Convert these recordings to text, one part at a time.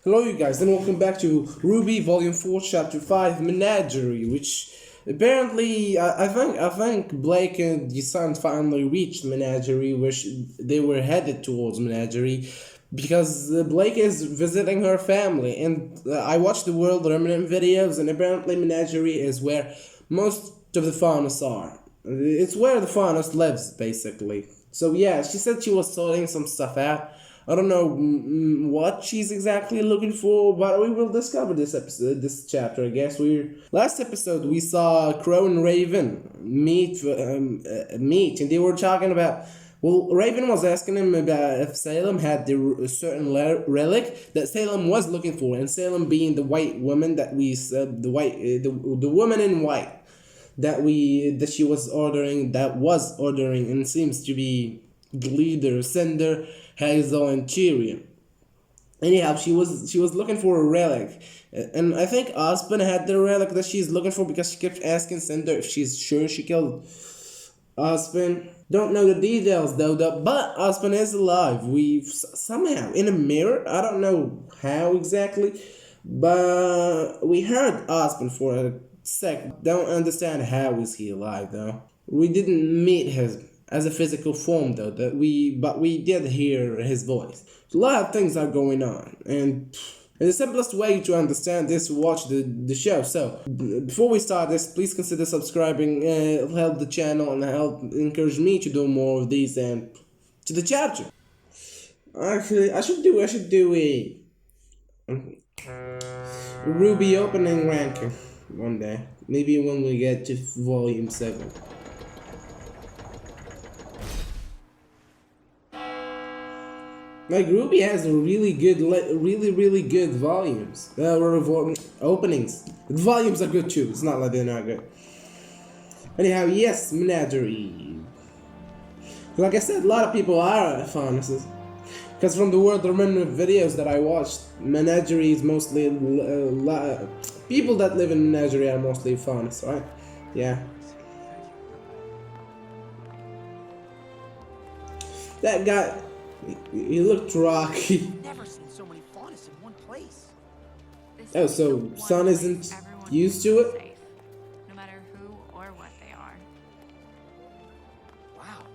Hello you guys and welcome back to RWBY Volume 4 Chapter 5 Menagerie, which apparently I think Blake and Yasan finally reached Menagerie, which they were headed towards Menagerie because Blake is visiting her family, and I watched the World Remnant videos, and apparently Menagerie is where most of the faunus are. It's where the faunus lives basically. So yeah, she said she was sorting some stuff out. I don't know what she's exactly looking for, but we will discover this episode, this chapter. I guess last episode we saw Crow and Raven meet, and they were talking about. Well, Raven was asking him about if Salem had the certain relic that Salem was looking for, and Salem being the white woman that we said, the woman in white that she was ordering, and seems to be the leader, Cinder, Hazel, and Tyrion. Anyhow, she was looking for a relic, and I think Aspen had the relic that she's looking for because she kept asking Cinder if she's sure she killed Aspen. Don't know the details though, but Aspen is alive. We've somehow in a mirror. I don't know how exactly, but we heard Aspen for a sec. Don't understand how is he alive though. We didn't meet him as a physical form though, but we did hear his voice. So a lot of things are going on, and the simplest way to understand this is watch the show. So before we start this, please consider subscribing. It'll help the channel and help encourage me to do more of these. And to the chapter. Actually, I should do a RWBY opening ranking one day. Maybe when we get to volume 7. Like RWBY has really good volumes. Openings. The volumes are good too. It's not like they're not good. Anyhow, yes, Menagerie. Like I said, a lot of people are faunuses. Because from the World Remnant videos that I watched, Menagerie is mostly people that live in Menagerie are mostly faunus, right? Yeah. That guy. He looked rocky. Never seen so many faunus in one place. Oh, so Sun isn't used to it? Safe, no matter who or what they are. Wow.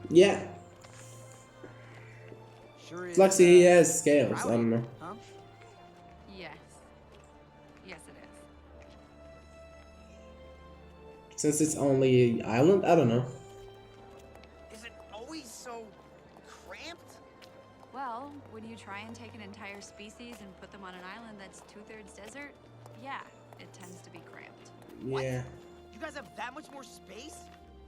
Yeah. Sure is. Lexi, he has scales. I rowdy, don't know. Huh? Yes. Yes, it is. Since it's only an island, I don't know. Is it always so cramped? Well, when you try and take an entire species and put them on an island that's 2/3 desert, yeah, it tends to be cramped. What? Yeah. You guys have that much more space?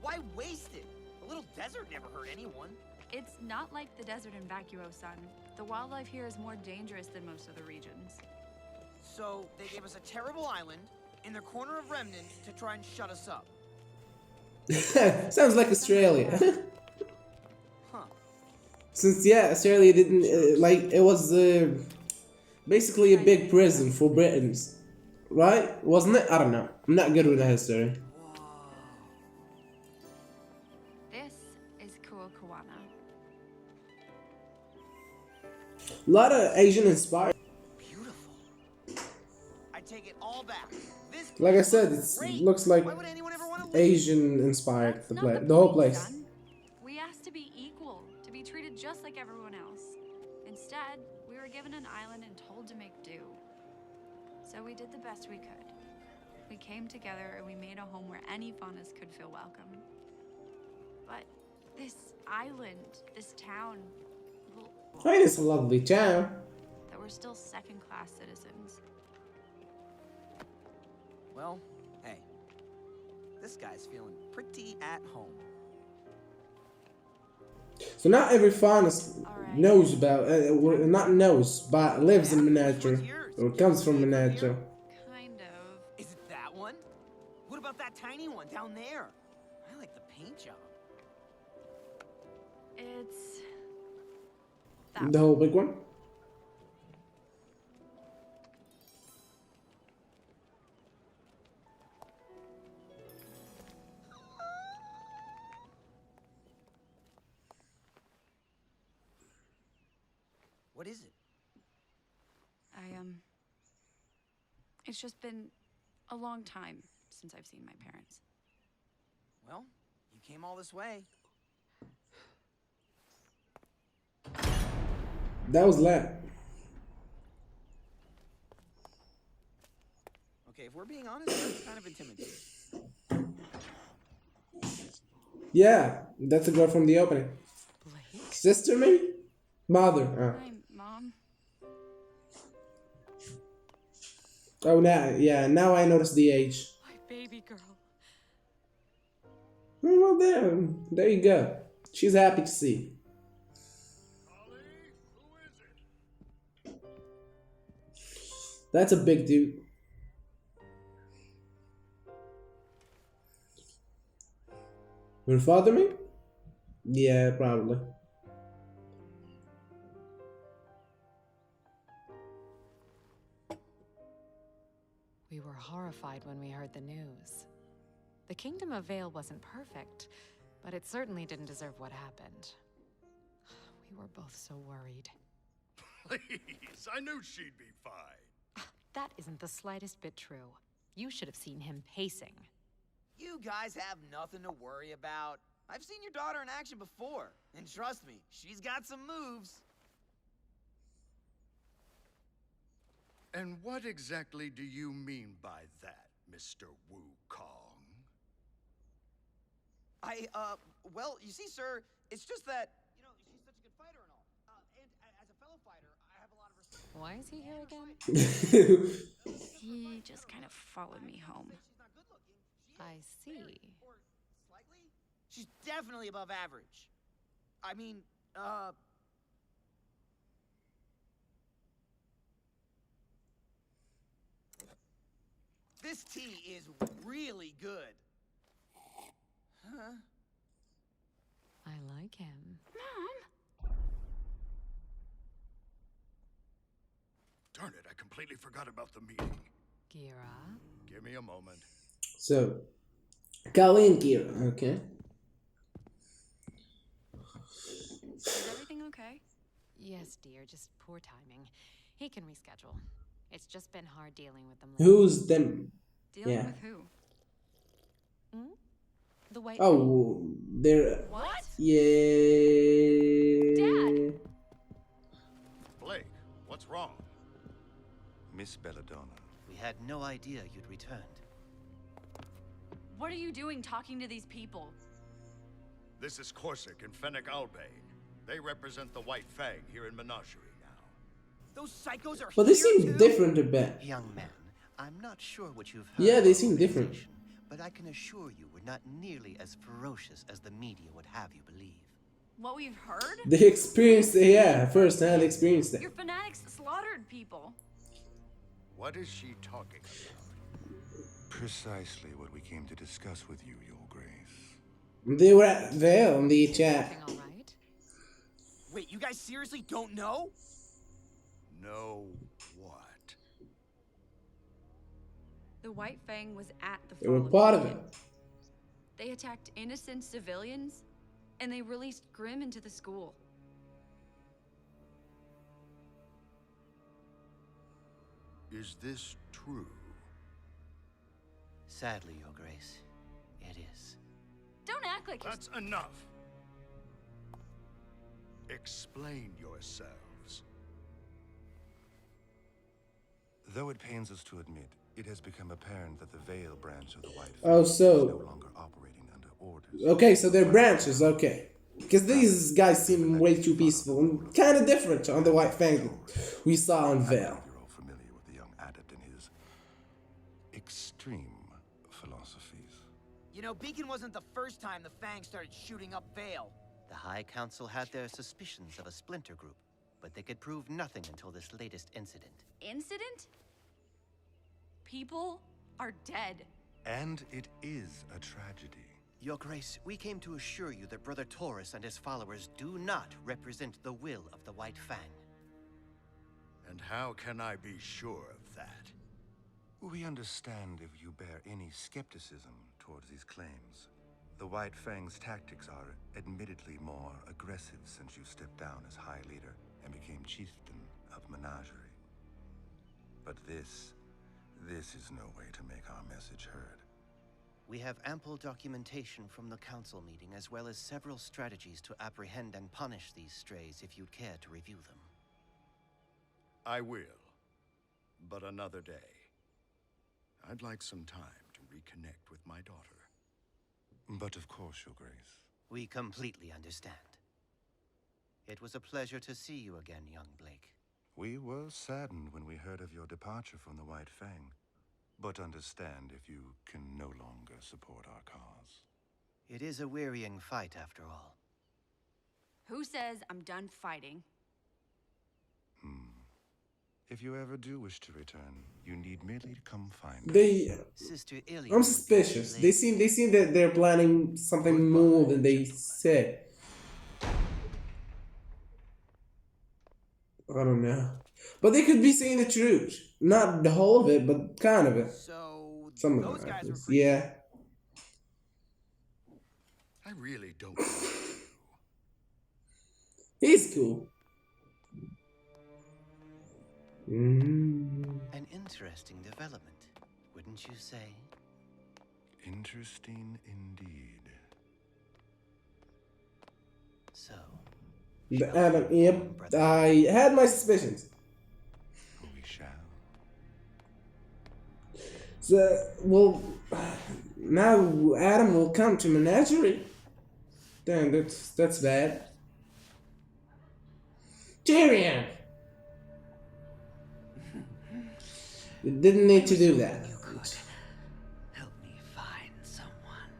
Why waste it? A little desert never hurt anyone. It's not like the desert in Vacuo, son. The wildlife here is more dangerous than most other regions. So they gave us a terrible island in the corner of Remnant to try and shut us up. Sounds like Australia. Huh. Since, yeah, Australia didn't, it was basically a big prison for Britons. Right? Wasn't it? I don't know. I'm not good with the history. This is Kuokawana. A lot of Asian inspired. Beautiful. I take it all back. This Like I place said, looks it great. looks like Why would anyone ever want to leave? Asian inspired, That's the not whole point, place. son. We asked to be equal, to be treated just like everyone else. Instead, we were given an island and told to make do. So we did the best we could. We came together and we made a home where any faunus could feel welcome. But this island, this town, well, Hey, it's a lovely town. that we're still second-class citizens. Well, hey. This guy's feeling pretty at home. So not every faunus Alright. knows about, not knows, but lives in Menagerie. What's yours? Or comes from Menagerie. Kind of. Is it that one? What about that tiny one down there? I like the paint job. It's... that The whole big one? What is it? It's just been a long time since I've seen my parents. Well, you came all this way. That was lamp. Okay, if we're being honest, that's kind of intimidating. Yeah, that's a girl from the opening. Blake? Sister, maybe? Mother. Hi, Mom. Oh, now I notice the age. My baby girl. Well, there you go. She's happy to see. That's a big dude. Your father, me? Yeah, probably. We were horrified when we heard the news. The Kingdom of Vale wasn't perfect, but it certainly didn't deserve what happened. We were both so worried. Please, I knew she'd be fine. That isn't the slightest bit true. You should have seen him pacing. You guys have nothing to worry about. I've seen your daughter in action before, and trust me, she's got some moves. And what exactly do you mean by that, Mr. Wukong? Well, you see, sir, it's just that, she's such a good fighter and all. And as a fellow fighter, I have a lot of respect. Why is he here again? He just kind of followed me home. She's not good looking. She I is see. very, or slightly. She's definitely above average. I mean, this tea is really good. Huh? I like him. Mom! Darn it, I completely forgot about the meeting. Gira? Give me a moment. So, Kali and Kira, okay. Is everything okay? Yes, dear, just poor timing. He can reschedule. It's just been hard dealing with them lately. Who's them? Dealing Yeah. with who? The white Oh, they're... What? Yeah. Dad! Blake, what's wrong? Miss Belladonna. We had no idea you'd returned. What are you doing talking to these people? This is Corsic and Fennec Albay. They represent the White Fang here in Menagerie now. Those psychos are Well, they here seem too? different a bit. Young man, I'm not sure what you've heard. Yeah, of they our seem different. organization, but I can assure you we're not nearly as ferocious as the media would have you believe. What we've heard? They experienced it, yeah, first-hand experienced it. Your fanatics slaughtered people. What is she talking about? Precisely what we came to discuss with you, Your Grace. They were at Vale on the chat. Everything all right? Wait, you guys seriously don't know? No what? The White Fang was at the They were fall part of Gideon. it. They attacked innocent civilians, and they released Grimm into the school. Is this true? Sadly, Your Grace, it is. Don't act like That's enough. Explain yourselves. Though it pains us to admit, it has become apparent that the Vale branch of the White Oh, Fang so- is no longer operating under orders. Okay, so they're branches, okay. Because these guys seem way too peaceful and kind of different on the White Fang we saw in I Vale. believe you're all familiar with the young adept and his extreme philosophies. Beacon wasn't the first time the Fang started shooting up Vale. The High Council had their suspicions of a splinter group, but they could prove nothing until this latest incident. incident? People are dead. And it is a tragedy. Your Grace, we came to assure you that Brother Taurus and his followers do not represent the will of the White Fang. And how can I be sure of that? We understand if you bear any skepticism towards these claims. The White Fang's tactics are admittedly more aggressive since you stepped down as High Leader and became Chieftain of Menagerie. But this This is no way to make our message heard. We have ample documentation from the council meeting, as well as several strategies to apprehend and punish these strays if you'd care to review them. I will, but another day. I'd like some time to reconnect with my daughter. But of course, Your Grace. We completely understand. It was a pleasure to see you again, young Blake. We were saddened when we heard of your departure from the White Fang, but understand if you can no longer support our cause. It is a wearying fight, after all. Who says I'm done fighting? If you ever do wish to return, you need merely to come find us. Sister Ilya. I'm suspicious. They seem that they're planning something more than they say. I don't know. But they could be saying the truth. Not the whole of it, but kind of it. So Some of those it. guys were pretty Yeah. I really don't know you. He's cool. Mm. An interesting development, wouldn't you say? Interesting indeed. So, Adam, yep. I had my suspicions. We shall. So, well, now Adam will come to Menagerie. Damn, that's bad. Tyrion! You didn't need to do that. you could help me find someone.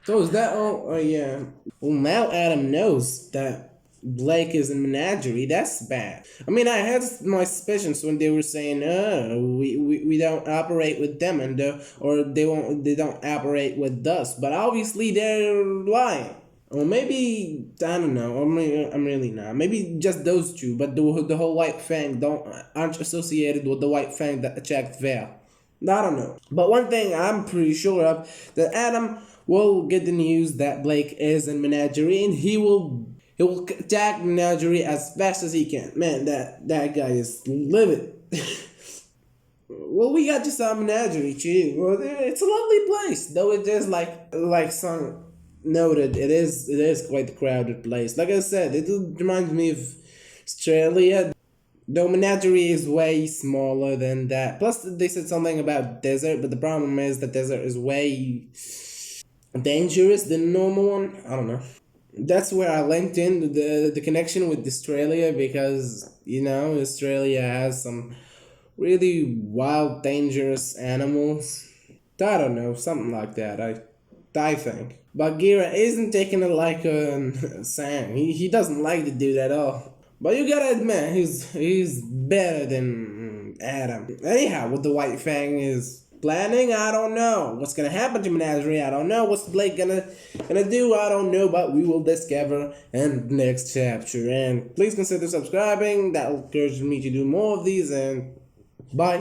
So is that all? Oh yeah. Well, now Adam knows that Blake is in Menagerie. That's bad. I mean, I had my suspicions when they were saying, we don't operate with them, and or they don't operate with us. But obviously they're lying. Or maybe I don't know. I'm really not. Maybe just those two. But the whole White Fang aren't associated with the White Fang that attacked Vale. I don't know. But one thing I'm pretty sure of, that Adam will get the news that Blake is in Menagerie, and he will attack Menagerie as fast as he can. Man, that guy is livid. Well, we got to some Menagerie too. Well, it's a lovely place, though it is like some noted. It is quite a crowded place. Like I said, it reminds me of Australia. Though Menagerie is way smaller than that. Plus, they said something about desert, but the problem is that desert is way dangerous than normal one. I don't know. That's where I linked in the connection with Australia, because, Australia has some really wild, dangerous animals. I don't know, something like that, I think. But Gira isn't taking it like Sam. He doesn't like the dude at all. But you gotta admit, he's better than Adam. Anyhow, what the White Fang is planning, I don't know. What's gonna happen to Menagerie, I don't know. What's Blake gonna do, I don't know. But we will discover in the next chapter. And please consider subscribing. That will encourage me to do more of these. And bye.